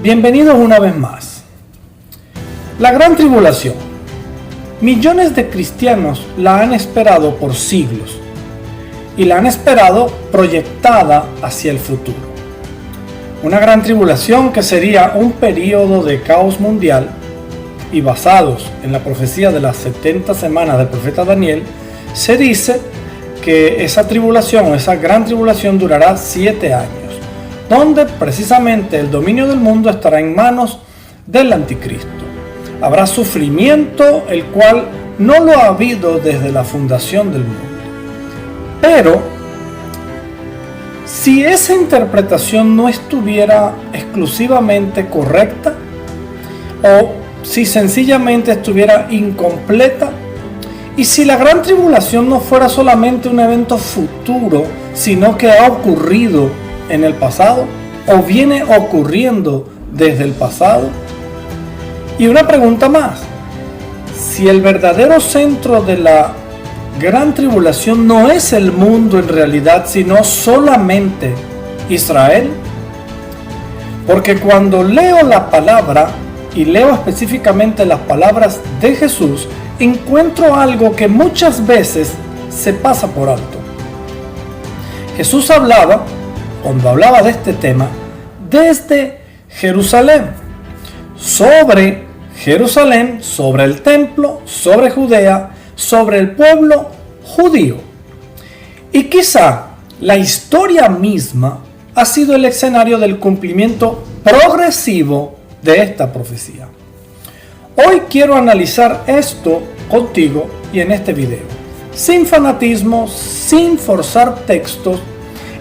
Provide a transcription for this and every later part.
Bienvenidos una vez más. La Gran Tribulación. Millones de cristianos la han esperado por siglos y la han esperado proyectada hacia el futuro. Una gran tribulación que sería un periodo de caos mundial y basados en la profecía de las 70 semanas del profeta Daniel, se dice que esa tribulación, esa gran tribulación durará 7 años, donde precisamente el dominio del mundo estará en manos del anticristo. Habrá sufrimiento, el cual no lo ha habido desde la fundación del mundo. Pero, si esa interpretación no estuviera exclusivamente correcta, o si sencillamente estuviera incompleta, y si la gran tribulación no fuera solamente un evento futuro, sino que ha ocurrido en el pasado o viene ocurriendo desde el pasado. Y una pregunta más: si el verdadero centro de la gran tribulación no es el mundo en realidad, sino solamente Israel, porque cuando leo la palabra y leo específicamente las palabras de Jesús, encuentro algo que muchas veces se pasa por alto. Jesús hablaba, cuando hablaba de este tema, desde Jerusalén, sobre Jerusalén, sobre el templo, sobre Judea, sobre el pueblo judío. Y quizá la historia misma ha sido el escenario del cumplimiento progresivo de esta profecía. Hoy quiero analizar esto contigo y en este video, sin fanatismo, sin forzar textos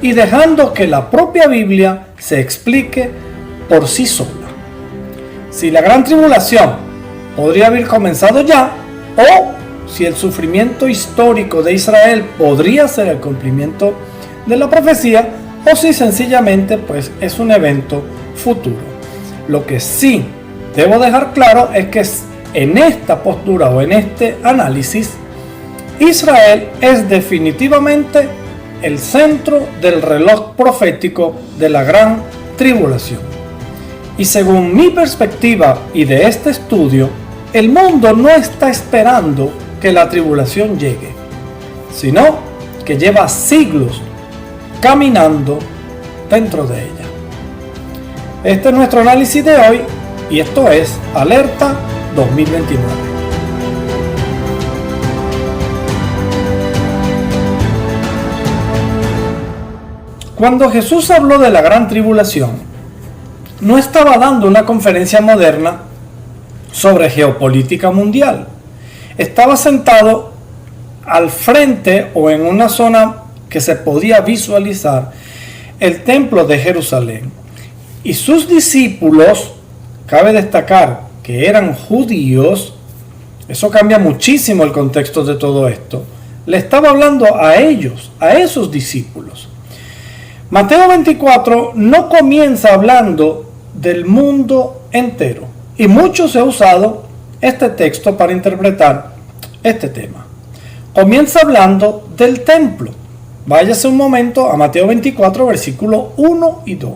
y dejando que la propia Biblia se explique por sí sola. Si la gran tribulación podría haber comenzado ya, o si el sufrimiento histórico de Israel podría ser el cumplimiento de la profecía, o si sencillamente pues es un evento futuro. Lo que sí debo dejar claro es que en esta postura o en este análisis, Israel es definitivamente el centro del reloj profético de la gran tribulación. Y según mi perspectiva y de este estudio, el mundo no está esperando que la tribulación llegue, sino que lleva siglos caminando dentro de ella. Este es nuestro análisis de hoy y esto es Alerta 2029. Cuando Jesús habló de la gran tribulación, no estaba dando una conferencia moderna sobre geopolítica mundial. Estaba sentado al frente o en una zona que se podía visualizar el templo de Jerusalén. Y sus discípulos, cabe destacar que eran judíos, eso cambia muchísimo el contexto de todo esto, le estaba hablando a ellos, a esos discípulos. Mateo 24 no comienza hablando del mundo entero, y mucho se ha usado este texto para interpretar este tema. Comienza hablando del templo. Váyase un momento a Mateo 24, versículo 1 y 2.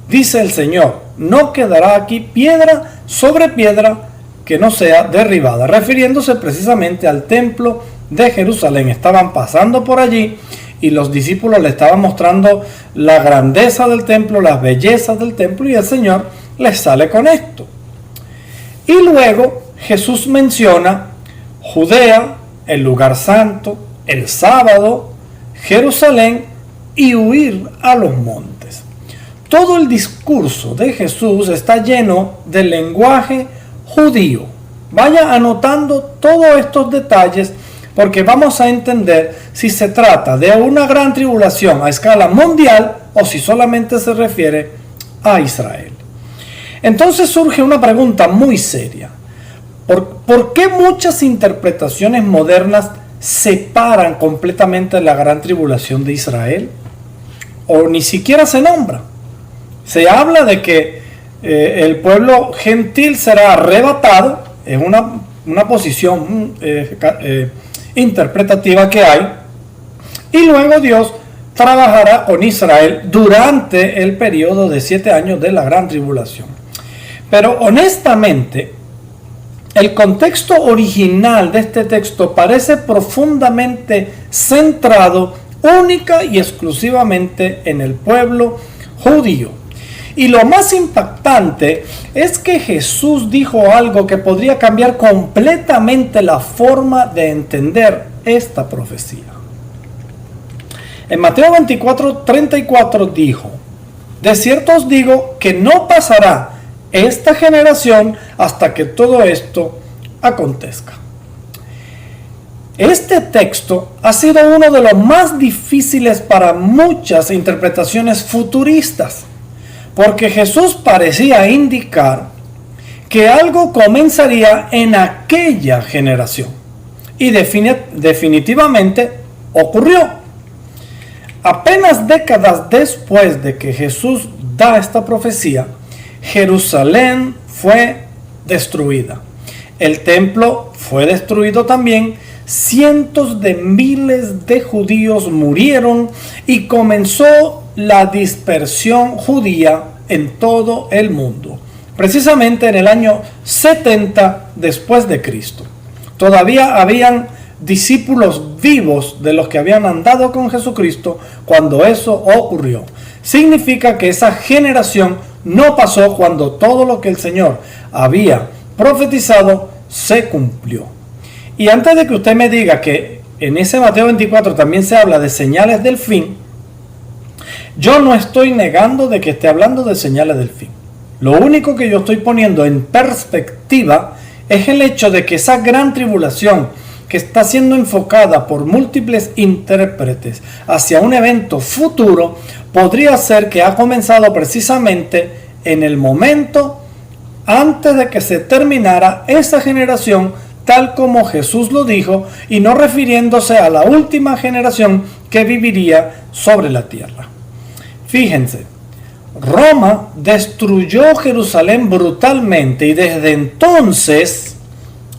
Dice el Señor: no quedará aquí piedra sobre piedra que no sea derribada, refiriéndose precisamente al templo de Jerusalén. Estaban pasando por allí y los discípulos le estaban mostrando la grandeza del templo, las bellezas del templo, y el Señor les sale con esto. Y luego Jesús menciona Judea, el lugar santo, el sábado, Jerusalén y huir a los montes. Todo el discurso de Jesús está lleno del lenguaje judío. Vaya anotando todos estos detalles porque vamos a entender si se trata de una gran tribulación a escala mundial o si solamente se refiere a Israel. Entonces surge una pregunta muy seria. ¿Por qué muchas interpretaciones modernas separan completamente la gran tribulación de Israel? O ni siquiera se nombra. Se habla de que el pueblo gentil será arrebatado, es una posición interpretativa que hay, y luego Dios trabajará con Israel durante el periodo de 7 años de la gran tribulación. Pero honestamente, el contexto original de este texto parece profundamente centrado única y exclusivamente en el pueblo judío. Y lo más impactante es que Jesús dijo algo que podría cambiar completamente la forma de entender esta profecía. En Mateo 24:34 dijo: de cierto os digo que no pasará esta generación hasta que todo esto acontezca. Este texto ha sido uno de los más difíciles para muchas interpretaciones futuristas, porque Jesús parecía indicar que algo comenzaría en aquella generación, y definitivamente ocurrió. Apenas décadas después de que Jesús da esta profecía, Jerusalén fue destruida. El templo fue destruido también. Cientos de miles de judíos murieron y comenzó la dispersión judía en todo el mundo, precisamente en el año 70 después de Cristo. Todavía habían discípulos vivos de los que habían andado con Jesucristo cuando eso ocurrió. Significa que esa generación no pasó cuando todo lo que el Señor había profetizado se cumplió. Y antes de que usted me diga que en ese Mateo 24 también se habla de señales del fin, yo no estoy negando de que esté hablando de señales del fin. Lo único que yo estoy poniendo en perspectiva es el hecho de que esa gran tribulación que está siendo enfocada por múltiples intérpretes hacia un evento futuro, podría ser que ha comenzado precisamente en el momento antes de que se terminara esa generación, tal como Jesús lo dijo, y no refiriéndose a la última generación que viviría sobre la tierra. Fíjense, Roma destruyó Jerusalén brutalmente y desde entonces,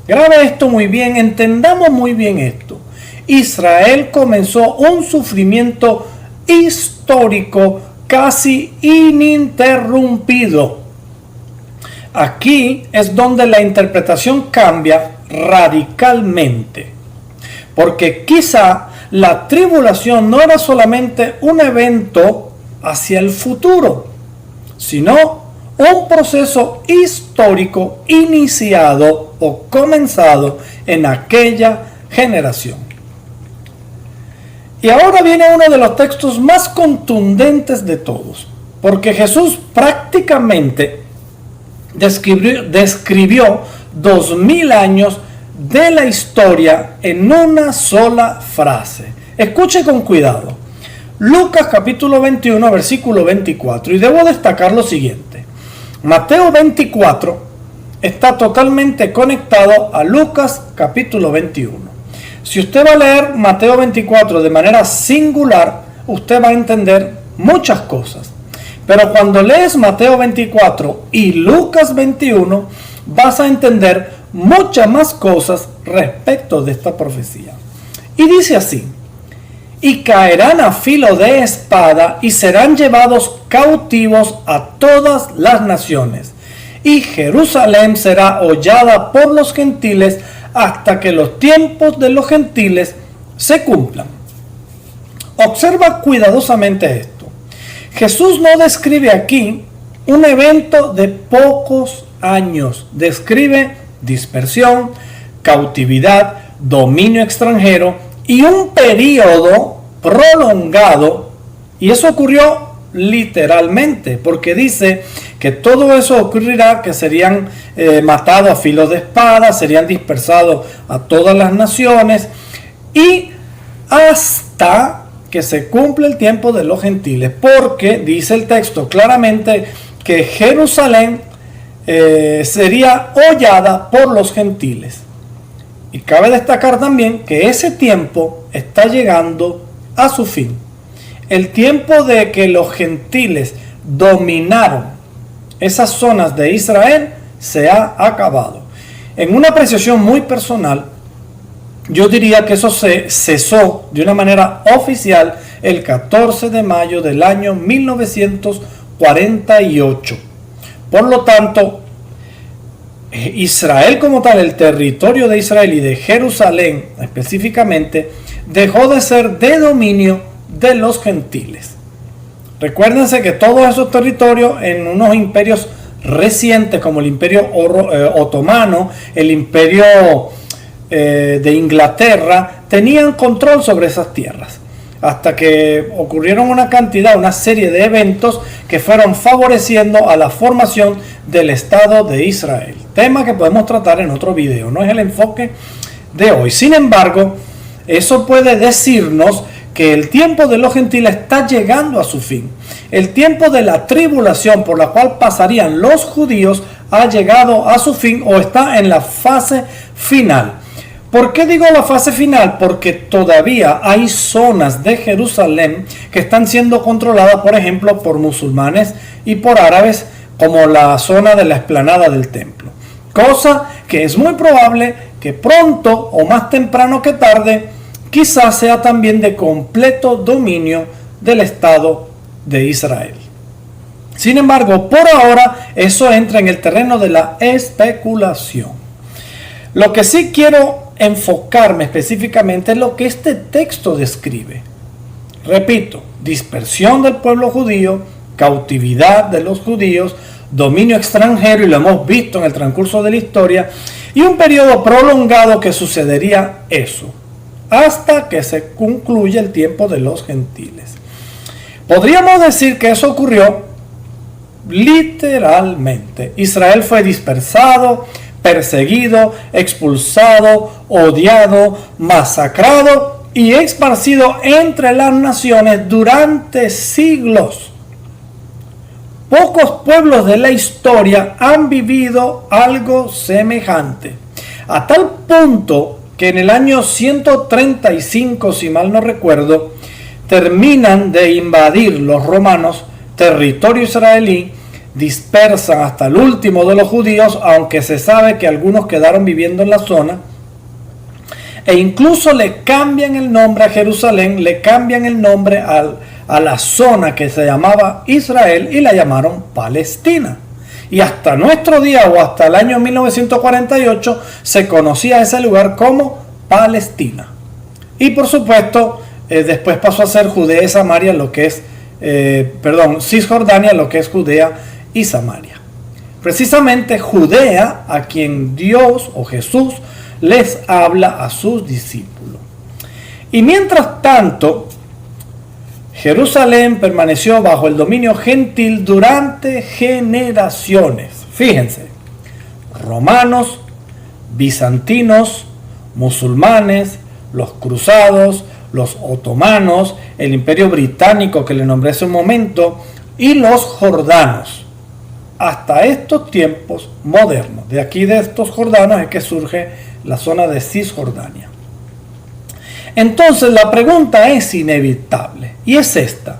grabe esto muy bien, entendamos muy bien esto, Israel comenzó un sufrimiento histórico casi ininterrumpido. Aquí es donde la interpretación cambia radicalmente, porque quizá la tribulación no era solamente un evento hacia el futuro, sino un proceso histórico iniciado o comenzado en aquella generación. Y ahora viene uno de los textos más contundentes de todos, porque Jesús prácticamente describió 2000 años de la historia en una sola frase. Escuche con cuidado. Lucas capítulo 21, versículo 24. Y debo destacar lo siguiente. Mateo 24 está totalmente conectado a Lucas capítulo 21. Si usted va a leer Mateo 24 de manera singular, usted va a entender muchas cosas. Pero cuando lees Mateo 24 y Lucas 21, vas a entender muchas más cosas respecto de esta profecía. Y dice así: y caerán a filo de espada y serán llevados cautivos a todas las naciones. Y Jerusalén será hollada por los gentiles hasta que los tiempos de los gentiles se cumplan. Observa cuidadosamente esto. Jesús no describe aquí un evento de pocos años. Describe dispersión, cautividad, dominio extranjero y un periodo prolongado. Y eso ocurrió literalmente, porque dice que todo eso ocurrirá, que serían matados a filo de espada, serían dispersados a todas las naciones, y hasta que se cumple el tiempo de los gentiles, porque dice el texto claramente que Jerusalén sería hollada por los gentiles. Y cabe destacar también que ese tiempo está llegando a su fin. El tiempo de que los gentiles dominaron esas zonas de Israel se ha acabado. En una apreciación muy personal, Yo diría que eso se cesó de una manera oficial el 14 de mayo del año 1948. Por lo tanto, Israel como tal, el territorio de Israel y de Jerusalén específicamente, dejó de ser de dominio de los gentiles. Recuérdense que todos esos territorios en unos imperios recientes como el imperio otomano, el imperio de Inglaterra, tenían control sobre esas tierras, hasta que ocurrieron una serie de eventos que fueron favoreciendo a la formación del Estado de Israel, tema que podemos tratar en otro video, no es el enfoque de hoy. Sin embargo, eso puede decirnos que el tiempo de los gentiles está llegando a su fin. El tiempo de la tribulación por la cual pasarían los judíos ha llegado a su fin o está en la fase final. ¿Por qué digo la fase final? Porque todavía hay zonas de Jerusalén que están siendo controladas, por ejemplo, por musulmanes y por árabes, como la zona de la explanada del templo. Cosa que es muy probable que pronto o más temprano que tarde quizás sea también de completo dominio del Estado de Israel. Sin embargo, por ahora eso entra en el terreno de la especulación. Lo que sí quiero enfocarme específicamente es lo que este texto describe. Repito, dispersión del pueblo judío, cautividad de los judíos, dominio extranjero, y lo hemos visto en el transcurso de la historia, y un periodo prolongado que sucedería eso, hasta que se concluya el tiempo de los gentiles. Podríamos decir que eso ocurrió literalmente. Israel fue dispersado, perseguido, expulsado, odiado, masacrado y esparcido entre las naciones durante siglos. Pocos pueblos de la historia han vivido algo semejante, a tal punto que en el año 135, si mal no recuerdo, terminan de invadir los romanos territorio israelí, dispersan hasta el último de los judíos, aunque se sabe que algunos quedaron viviendo en la zona, e incluso le cambian el nombre a Jerusalén, le cambian el nombre a la zona que se llamaba Israel y la llamaron Palestina. Y hasta nuestro día o hasta el año 1948 se conocía ese lugar como Palestina. Y por supuesto, después pasó a ser Judea y Samaria, lo que es, Cisjordania, lo que es Judea y Samaria. Precisamente Judea, a quien Dios o Jesús les habla a sus discípulos. Y mientras tanto, Jerusalén permaneció bajo el dominio gentil durante generaciones. Fíjense, romanos, bizantinos, musulmanes, los cruzados, los otomanos, el imperio británico que le nombré hace un momento, y los jordanos, hasta estos tiempos modernos. De aquí, de estos jordanos, es que surge la zona de Cisjordania. Entonces la pregunta es inevitable, y es esta: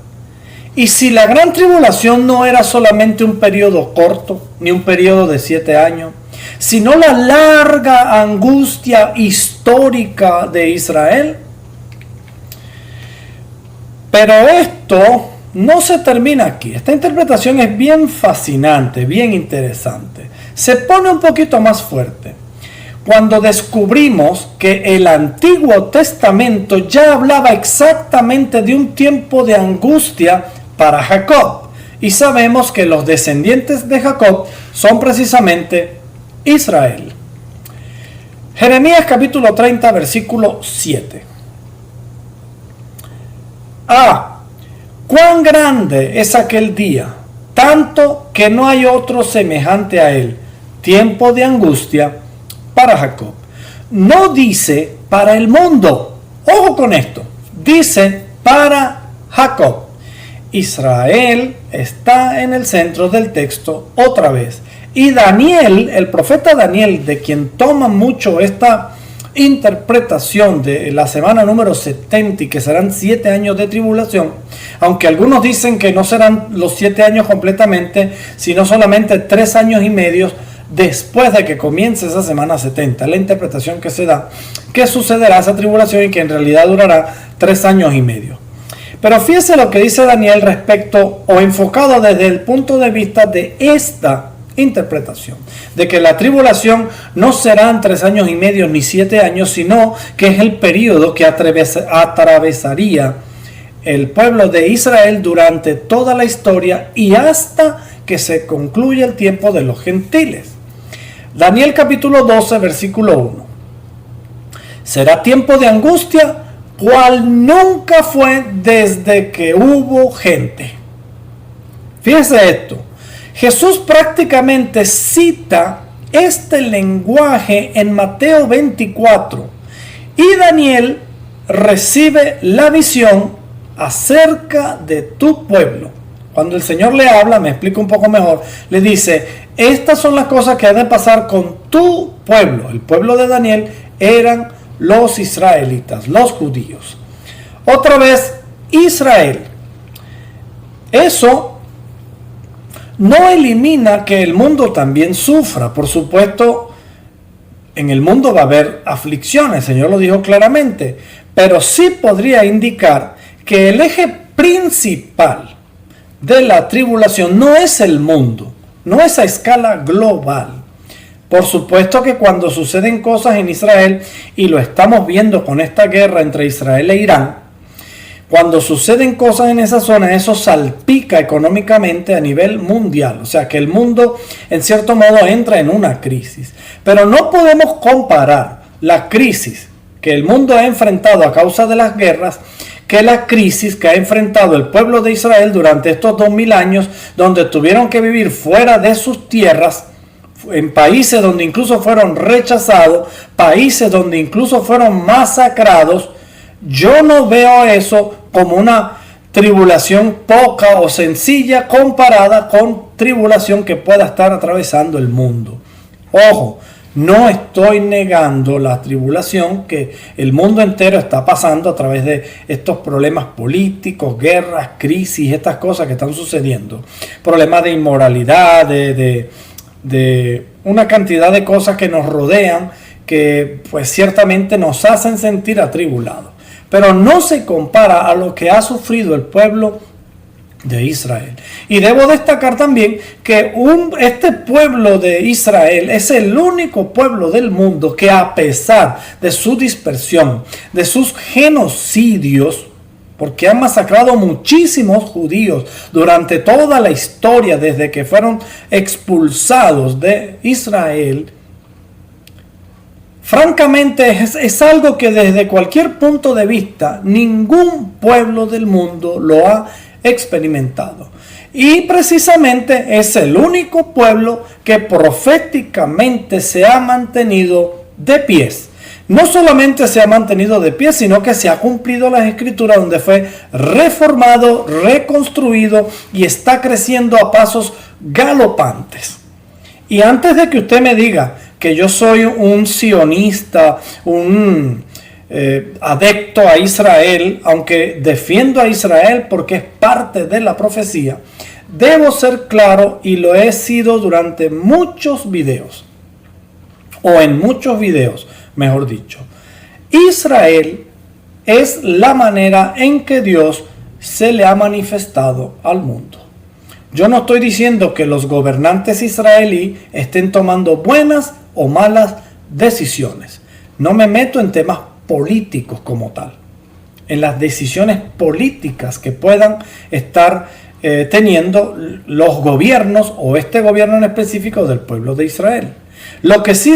¿y si la gran tribulación no era solamente un periodo corto, ni un periodo de 7 años, sino la larga angustia histórica de Israel? Pero esto no se termina aquí. Esta interpretación es bien fascinante, bien interesante. Se pone un poquito más fuerte cuando descubrimos que el Antiguo Testamento ya hablaba exactamente de un tiempo de angustia para Jacob. Y sabemos que los descendientes de Jacob son precisamente Israel. Jeremías capítulo 30, versículo 7. Cuán grande es aquel día, tanto que no hay otro semejante a él, tiempo de angustia para Jacob. No dice para el mundo, ojo con esto, dice para Jacob. Israel está en el centro del texto otra vez. Y Daniel, el profeta Daniel, de quien toma mucho esta interpretación de la semana número 70 y que serán 7 años de tribulación, aunque algunos dicen que no serán los 7 años completamente, sino solamente 3 años y medio, después de que comience esa semana 70. La interpretación que se da, que sucederá esa tribulación y que en realidad durará 3 años y medio. Pero fíjese lo que dice Daniel respecto o enfocado desde el punto de vista de esta interpretación, de que la tribulación no serán 3 años y medio ni 7 años, sino que es el periodo que atravesaría el pueblo de Israel durante toda la historia y hasta que se concluya el tiempo de los gentiles. Daniel capítulo 12, versículo 1. Será tiempo de angustia, cual nunca fue desde que hubo gente. Fíjese esto. Jesús prácticamente cita este lenguaje en Mateo 24 y Daniel recibe la visión acerca de tu pueblo. Cuando el Señor le habla, me explica un poco mejor, le dice, estas son las cosas que han de pasar con tu pueblo. El pueblo de Daniel eran los israelitas, los judíos. Otra vez, Israel. Eso no elimina que el mundo también sufra. Por supuesto, en el mundo va a haber aflicciones, el Señor lo dijo claramente, pero sí podría indicar que el eje principal de la tribulación no es el mundo, no es a escala global. Por supuesto que cuando suceden cosas en Israel, y lo estamos viendo con esta guerra entre Israel e Irán, cuando suceden cosas en esa zona, eso salpica económicamente a nivel mundial. O sea que el mundo, en cierto modo, entra en una crisis. Pero no podemos comparar la crisis que el mundo ha enfrentado a causa de las guerras que la crisis que ha enfrentado el pueblo de Israel durante estos 2000 años, donde tuvieron que vivir fuera de sus tierras, en países donde incluso fueron rechazados, países donde incluso fueron masacrados. Yo no veo eso como una tribulación poca o sencilla comparada con tribulación que pueda estar atravesando el mundo. Ojo, no estoy negando la tribulación que el mundo entero está pasando a través de estos problemas políticos, guerras, crisis, estas cosas que están sucediendo. Problemas de inmoralidad, de una cantidad de cosas que nos rodean que pues ciertamente nos hacen sentir atribulados. Pero no se compara a lo que ha sufrido el pueblo de Israel. Y debo destacar también que este pueblo de Israel es el único pueblo del mundo que, a pesar de su dispersión, de sus genocidios, porque han masacrado muchísimos judíos durante toda la historia desde que fueron expulsados de Israel, francamente es algo que desde cualquier punto de vista ningún pueblo del mundo lo ha experimentado. Y precisamente es el único pueblo que proféticamente se ha mantenido de pies. No solamente se ha mantenido de pie, sino que se ha cumplido las escrituras, donde fue reformado, reconstruido y está creciendo a pasos galopantes. Y antes de que usted me diga que yo soy un sionista, un adepto a Israel, aunque defiendo a Israel porque es parte de la profecía, debo ser claro, y lo he sido durante muchos videos, o en muchos videos, mejor dicho. Israel es la manera en que Dios se le ha manifestado al mundo. Yo no estoy diciendo que los gobernantes israelíes estén tomando buenas o malas decisiones. No me meto en temas políticos como tal, en las decisiones políticas que puedan estar teniendo los gobiernos o este gobierno en específico del pueblo de Israel. Lo que sí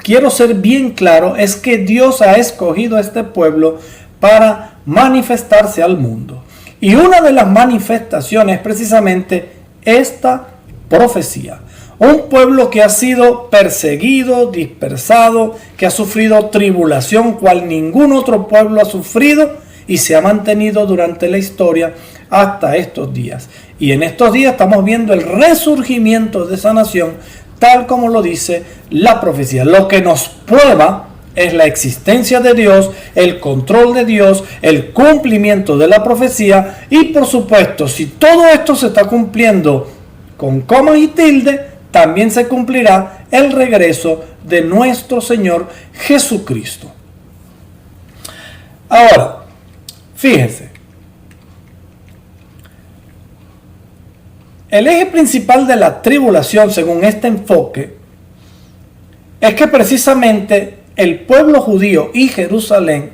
quiero ser bien claro es que Dios ha escogido a este pueblo para manifestarse al mundo. Y una de las manifestaciones es precisamente esta profecía. Un pueblo que ha sido perseguido, dispersado, que ha sufrido tribulación cual ningún otro pueblo ha sufrido y se ha mantenido durante la historia hasta estos días. Y en estos días estamos viendo el resurgimiento de esa nación tal como lo dice la profecía. Lo que nos prueba es la existencia de Dios, el control de Dios, el cumplimiento de la profecía y por supuesto, si todo esto se está cumpliendo con comas y tilde, también se cumplirá el regreso de nuestro Señor Jesucristo. Ahora, fíjense, el eje principal de la tribulación, según este enfoque, es que precisamente el pueblo judío y Jerusalén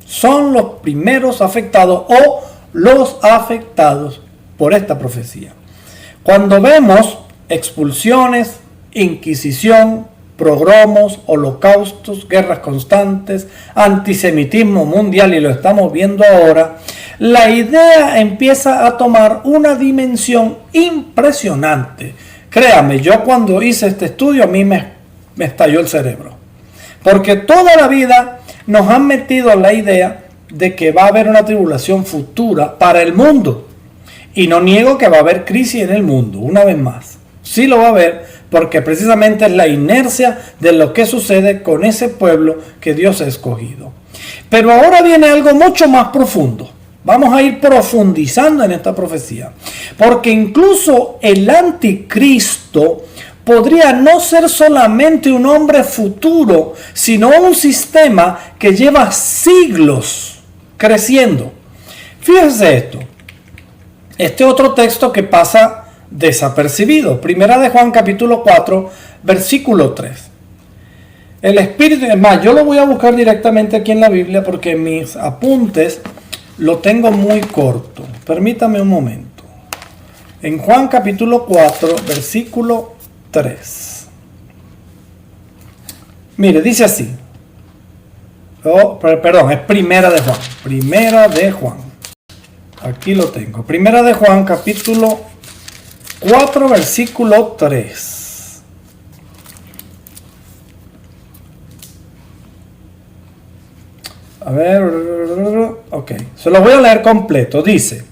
son los primeros afectados o los afectados por esta profecía. Cuando vemos expulsiones, inquisición, pogromos, holocaustos, guerras constantes, antisemitismo mundial, y lo estamos viendo ahora, la idea empieza a tomar una dimensión impresionante. Créame, yo cuando hice este estudio a mí me estalló el cerebro. Porque toda la vida nos han metido la idea de que va a haber una tribulación futura para el mundo. Y no niego que va a haber crisis en el mundo, una vez más. Sí lo va a haber, porque precisamente es la inercia de lo que sucede con ese pueblo que Dios ha escogido. Pero ahora viene algo mucho más profundo. Vamos a ir profundizando en esta profecía. Porque incluso el anticristo podría no ser solamente un hombre futuro, sino un sistema que lleva siglos creciendo. Fíjense esto. Este otro texto que pasa desapercibido. Primera de Juan capítulo 4, versículo 3. El Espíritu, es más, yo lo voy a buscar directamente aquí en la Biblia porque en mis apuntes lo tengo muy corto. Permítame un momento. En Juan capítulo 4, versículo 3. Mire, dice así. Perdón, es Primera de Juan. Primera de Juan. Aquí lo tengo. Primera de Juan, capítulo 4, versículo 3. A ver. Ok. Se lo voy a leer completo. Dice: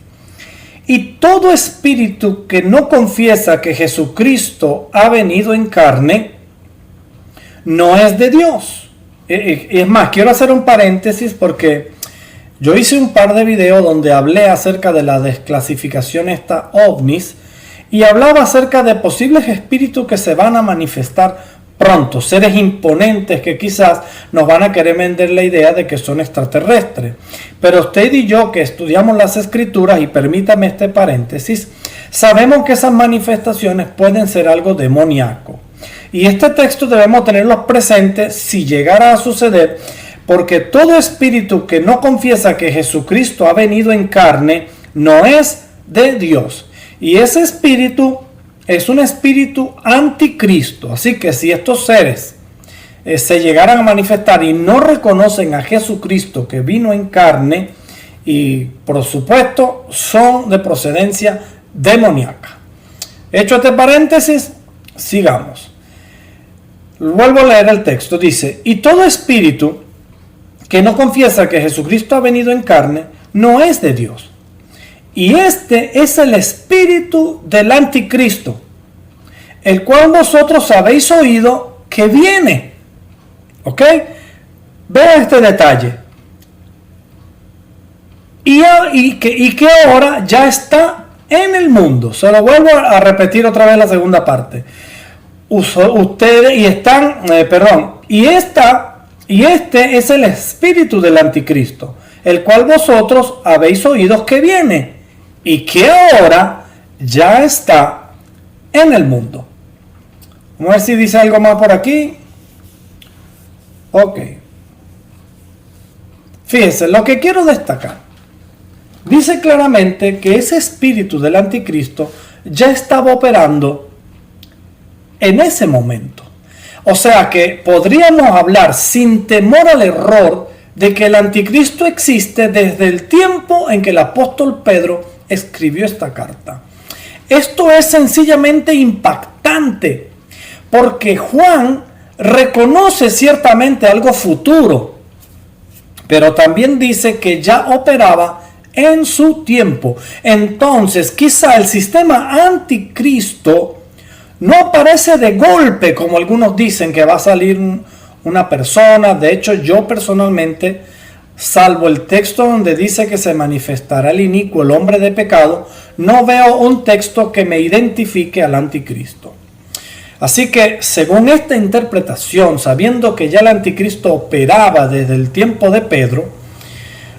y todo espíritu que no confiesa que Jesucristo ha venido en carne, no es de Dios. Es más, quiero hacer un paréntesis porque yo hice un par de videos donde hablé acerca de la desclasificación esta ovnis y hablaba acerca de posibles espíritus que se van a manifestar pronto, seres imponentes que quizás nos van a querer vender la idea de que son extraterrestres. Pero usted y yo que estudiamos las escrituras, y permítame este paréntesis, sabemos que esas manifestaciones pueden ser algo demoníaco. Y este texto debemos tenerlo presente si llegara a suceder, porque todo espíritu que no confiesa que Jesucristo ha venido en carne no es de Dios. Y ese espíritu es un espíritu anticristo. Así que si estos seres se llegaran a manifestar y no reconocen a Jesucristo que vino en carne, y por supuesto son de procedencia demoníaca. Hecho este paréntesis, sigamos. Vuelvo a leer el texto. Dice: y todo espíritu que no confiesa que Jesucristo ha venido en carne no es de Dios. Y este es el espíritu del anticristo, el cual vosotros habéis oído que viene. ¿Ok? Vean este detalle. Y que ahora ya está en el mundo. Se lo vuelvo a repetir otra vez la segunda parte. Ustedes y están, y este es el espíritu del anticristo, el cual vosotros habéis oído que viene y que ahora ya está en el mundo. Vamos a ver si dice algo más por aquí. Ok. Fíjense, lo que quiero destacar. Dice claramente que ese espíritu del anticristo ya estaba operando en ese momento. O sea que podríamos hablar sin temor al error de que el anticristo existe desde el tiempo en que el apóstol Pedro escribió esta carta. Esto es sencillamente impactante, porque Juan reconoce ciertamente algo futuro, pero también dice que ya operaba en su tiempo. Entonces, quizá el sistema anticristo no aparece de golpe, como algunos dicen que va a salir una persona. De hecho, yo personalmente, salvo el texto donde dice que se manifestará el inicuo, el hombre de pecado, no veo un texto que me identifique al anticristo. Así que, según esta interpretación, sabiendo que ya el anticristo operaba desde el tiempo de Pedro,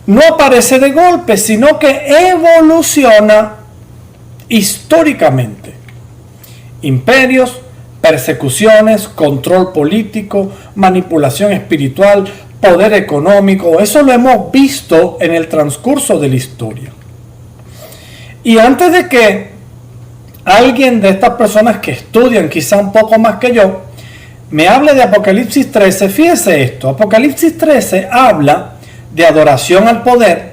no aparece de golpe, sino que evoluciona históricamente. Imperios, persecuciones, control político, manipulación espiritual, poder económico, eso lo hemos visto en el transcurso de la historia. Y antes de que alguien de estas personas que estudian quizá un poco más que yo, me hable de Apocalipsis 13, fíjese esto, Apocalipsis 13 habla de adoración al poder,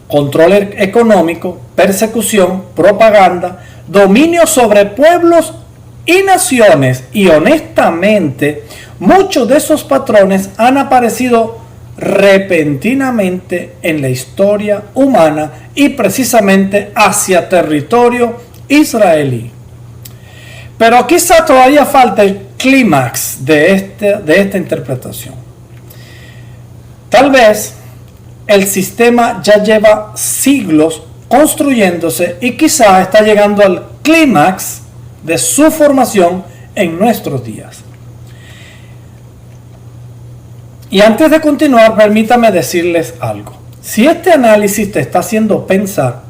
control económico, persecución, propaganda, dominio sobre pueblos y naciones, y honestamente muchos de esos patrones han aparecido repentinamente en la historia humana y precisamente hacia territorio israelí. Pero quizá todavía falta el clímax de esta interpretación. Tal vez el sistema ya lleva siglos construyéndose y quizá está llegando al clímax de su formación en nuestros días. Y antes de continuar, permítame decirles algo. Si este análisis te está haciendo pensar,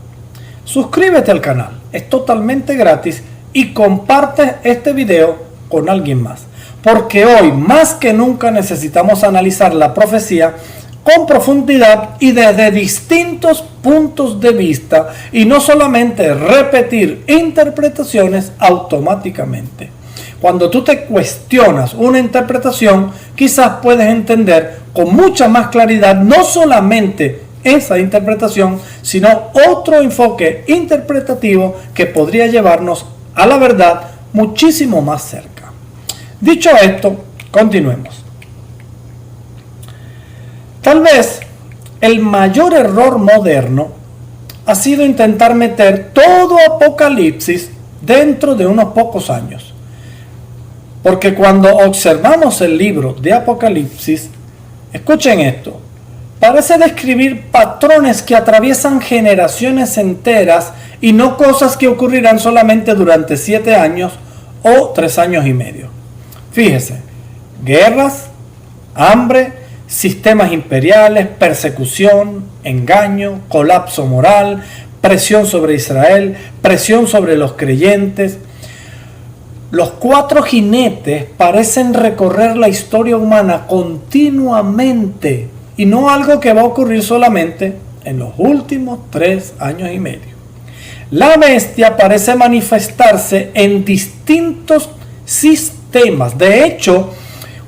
suscríbete al canal, es totalmente gratis, y comparte este video con alguien más. Porque hoy, más que nunca, necesitamos analizar la profecía con profundidad y desde distintos puntos de vista, y no solamente repetir interpretaciones automáticamente. Cuando tú te cuestionas una interpretación, quizás puedes entender con mucha más claridad no solamente esa interpretación, sino otro enfoque interpretativo que podría llevarnos a la verdad muchísimo más cerca. Dicho esto, continuemos. Tal vez el mayor error moderno ha sido intentar meter todo Apocalipsis dentro de unos pocos años. Porque cuando observamos el libro de Apocalipsis, escuchen esto, parece describir patrones que atraviesan generaciones enteras y no cosas que ocurrirán solamente durante 7 años o 3 años y medio. Fíjese, guerras, hambre, sistemas imperiales, persecución, engaño, colapso moral, presión sobre Israel, presión sobre los creyentes. Los 4 jinetes parecen recorrer la historia humana continuamente y no algo que va a ocurrir solamente en los últimos 3 años y medio. La bestia parece manifestarse en distintos sistemas. De hecho,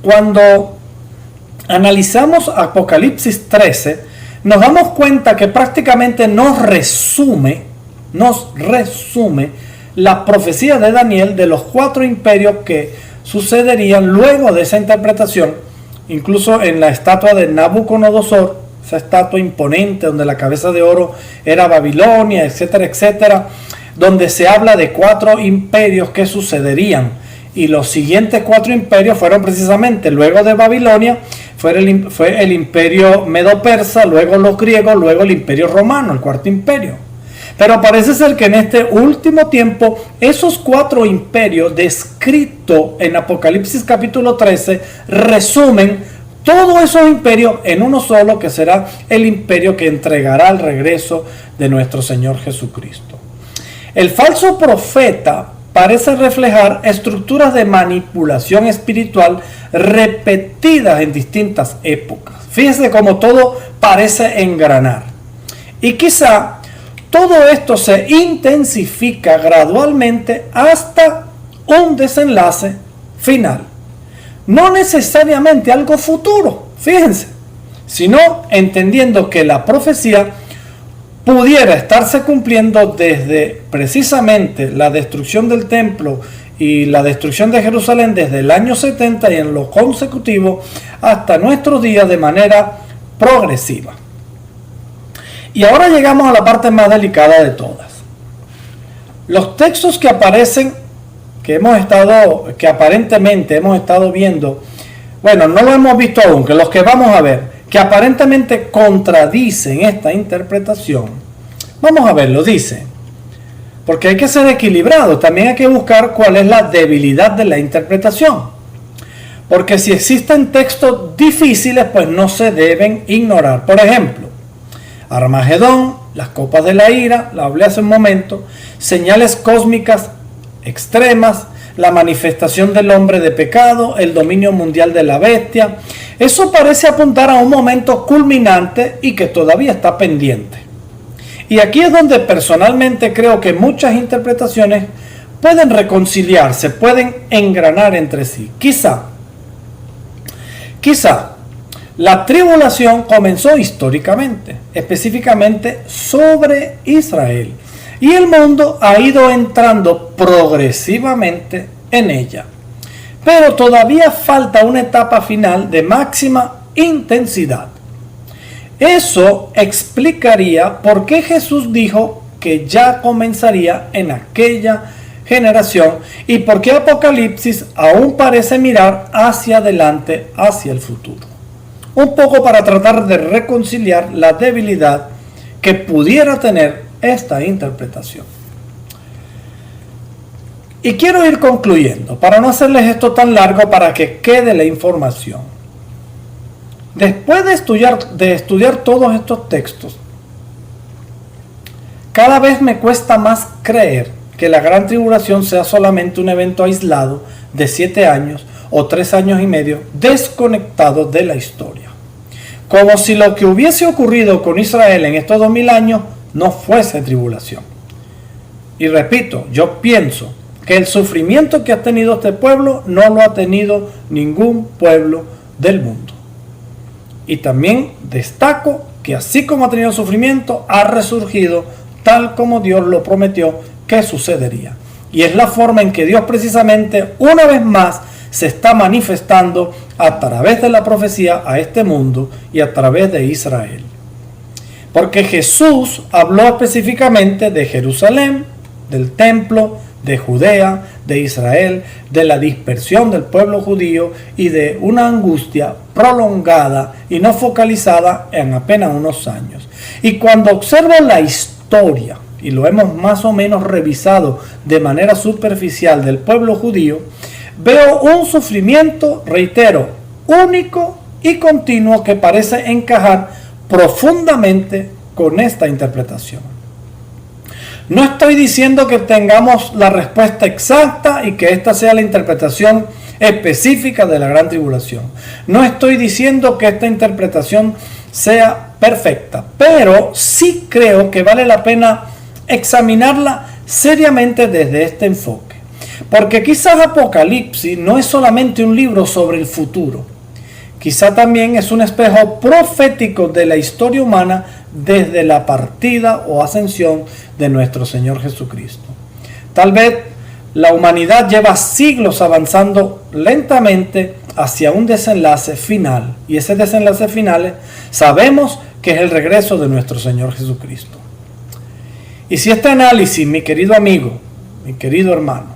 cuando analizamos Apocalipsis 13, nos damos cuenta que prácticamente nos resume la profecía de Daniel de los 4 imperios que sucederían luego de esa interpretación, incluso en la estatua de Nabucodonosor, esa estatua imponente donde la cabeza de oro era Babilonia, etcétera, etcétera, donde se habla de 4 imperios que sucederían. Y los siguientes 4 imperios fueron precisamente, luego de Babilonia, fue el imperio medo-persa, luego los griegos, luego el imperio romano, el 4º imperio. Pero parece ser que en este último tiempo, esos 4 imperios descritos en Apocalipsis capítulo 13, resumen todos esos imperios en uno solo, que será el imperio que entregará al regreso de nuestro Señor Jesucristo. El falso profeta parece reflejar estructuras de manipulación espiritual repetidas en distintas épocas. Fíjense cómo todo parece engranar. Y quizá todo esto se intensifica gradualmente hasta un desenlace final. No necesariamente algo futuro, fíjense, sino entendiendo que la profecía pudiera estarse cumpliendo desde precisamente la destrucción del templo y la destrucción de Jerusalén desde el año 70 y en lo consecutivo hasta nuestros días de manera progresiva. Y ahora llegamos a la parte más delicada de todas. Los textos que aparecen, que aparentemente hemos estado viendo, bueno, no lo hemos visto aún, que los que vamos a ver, que aparentemente contradicen esta interpretación. Vamos a verlo, dice. porque hay que ser equilibrado. También hay que buscar cuál es la debilidad de la interpretación. Porque si existen textos difíciles, pues no se deben ignorar. Por ejemplo, Armagedón, las copas de la ira, la hablé hace un momento, señales cósmicas extremas, la manifestación del hombre de pecado, el dominio mundial de la bestia. Eso parece apuntar a un momento culminante y que todavía está pendiente. Y aquí es donde personalmente creo que muchas interpretaciones pueden reconciliarse, pueden engranar entre sí. Quizá la tribulación comenzó históricamente, específicamente sobre Israel, y el mundo ha ido entrando progresivamente en ella. Pero todavía falta una etapa final de máxima intensidad. Eso explicaría por qué Jesús dijo que ya comenzaría en aquella generación y por qué Apocalipsis aún parece mirar hacia adelante, hacia el futuro. Un poco para tratar de reconciliar la debilidad que pudiera tener esta interpretación. Y quiero ir concluyendo, para no hacerles esto tan largo, para que quede la información. Después de estudiar todos estos textos, cada vez me cuesta más creer que la gran tribulación sea solamente un evento aislado de 7 años o 3 años y medio desconectado de la historia. Como si lo que hubiese ocurrido con Israel en estos 2000 años no fuese tribulación. Y repito, yo pienso que el sufrimiento que ha tenido este pueblo no lo ha tenido ningún pueblo del mundo. Y también destaco que así como ha tenido sufrimiento, ha resurgido tal como Dios lo prometió que sucedería. Y es la forma en que Dios precisamente una vez más se está manifestando a través de la profecía a este mundo y a través de Israel. Porque Jesús habló específicamente de Jerusalén, del templo, de Judea, de Israel, de la dispersión del pueblo judío y de una angustia prolongada y no focalizada en apenas unos años. Y cuando observo la historia, y lo hemos más o menos revisado de manera superficial del pueblo judío, veo un sufrimiento, reitero, único y continuo que parece encajar profundamente con esta interpretación. No estoy diciendo que tengamos la respuesta exacta y que esta sea la interpretación específica de la gran tribulación. No estoy diciendo que esta interpretación sea perfecta, pero sí creo que vale la pena examinarla seriamente desde este enfoque. Porque quizás Apocalipsis no es solamente un libro sobre el futuro. Quizá también es un espejo profético de la historia humana desde la partida o ascensión de nuestro Señor Jesucristo. Tal vez la humanidad lleva siglos avanzando lentamente hacia un desenlace final. Y ese desenlace final sabemos que es el regreso de nuestro Señor Jesucristo. Y si este análisis, mi querido amigo, mi querido hermano,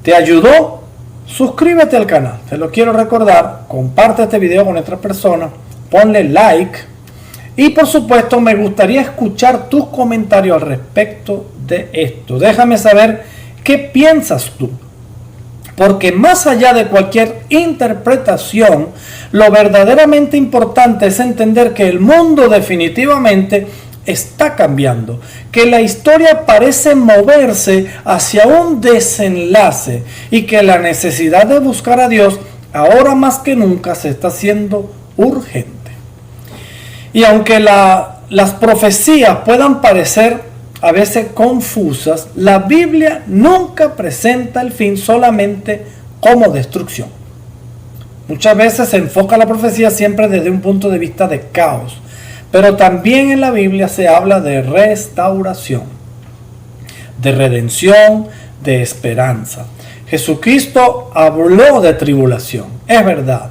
te ayudó, suscríbete al canal. Te lo quiero recordar. Comparte este video con otras personas. Ponle like. Y por supuesto me gustaría escuchar tus comentarios al respecto de esto. Déjame saber qué piensas tú. Porque más allá de cualquier interpretación, lo verdaderamente importante es entender que el mundo definitivamente está cambiando, que la historia parece moverse hacia un desenlace y que la necesidad de buscar a Dios ahora más que nunca se está haciendo urgente. Y aunque las profecías puedan parecer a veces confusas, la Biblia nunca presenta el fin solamente como destrucción. Muchas veces se enfoca la profecía siempre desde un punto de vista de caos. Pero también en la Biblia se habla de restauración, de redención, de esperanza. Jesucristo habló de tribulación, es verdad,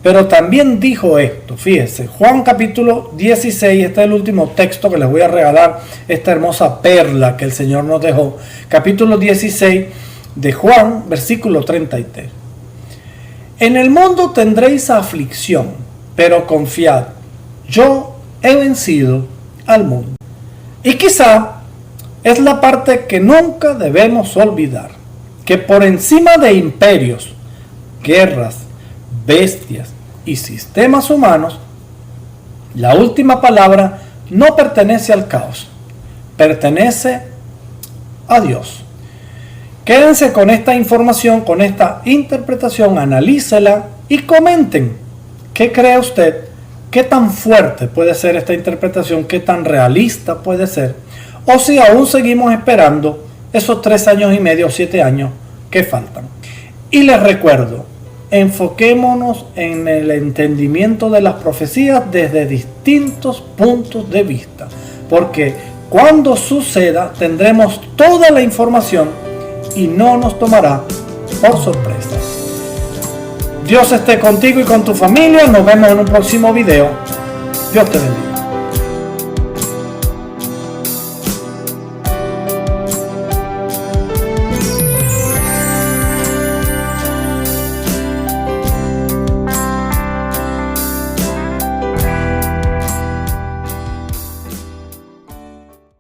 pero también dijo esto. Fíjese, Juan capítulo 16, este es el último texto que les voy a regalar, esta hermosa perla que el Señor nos dejó. Capítulo 16 de Juan, versículo 33. En el mundo tendréis aflicción, pero confiad, yo he vencido al mundo. Y quizá es la parte que nunca debemos olvidar, que por encima de imperios, guerras, bestias y sistemas humanos, la última palabra no pertenece al caos, pertenece a Dios. Quédense con esta información, con esta interpretación, analícela y comenten. ¿Qué cree usted? ¿Qué tan fuerte puede ser esta interpretación? ¿Qué tan realista puede ser? O si aún seguimos esperando esos 3 años y medio o 7 años que faltan. Y les recuerdo, enfoquémonos en el entendimiento de las profecías desde distintos puntos de vista, porque cuando suceda tendremos toda la información y no nos tomará por sorpresa. Dios esté contigo y con tu familia. Nos vemos en un próximo video. Dios te bendiga.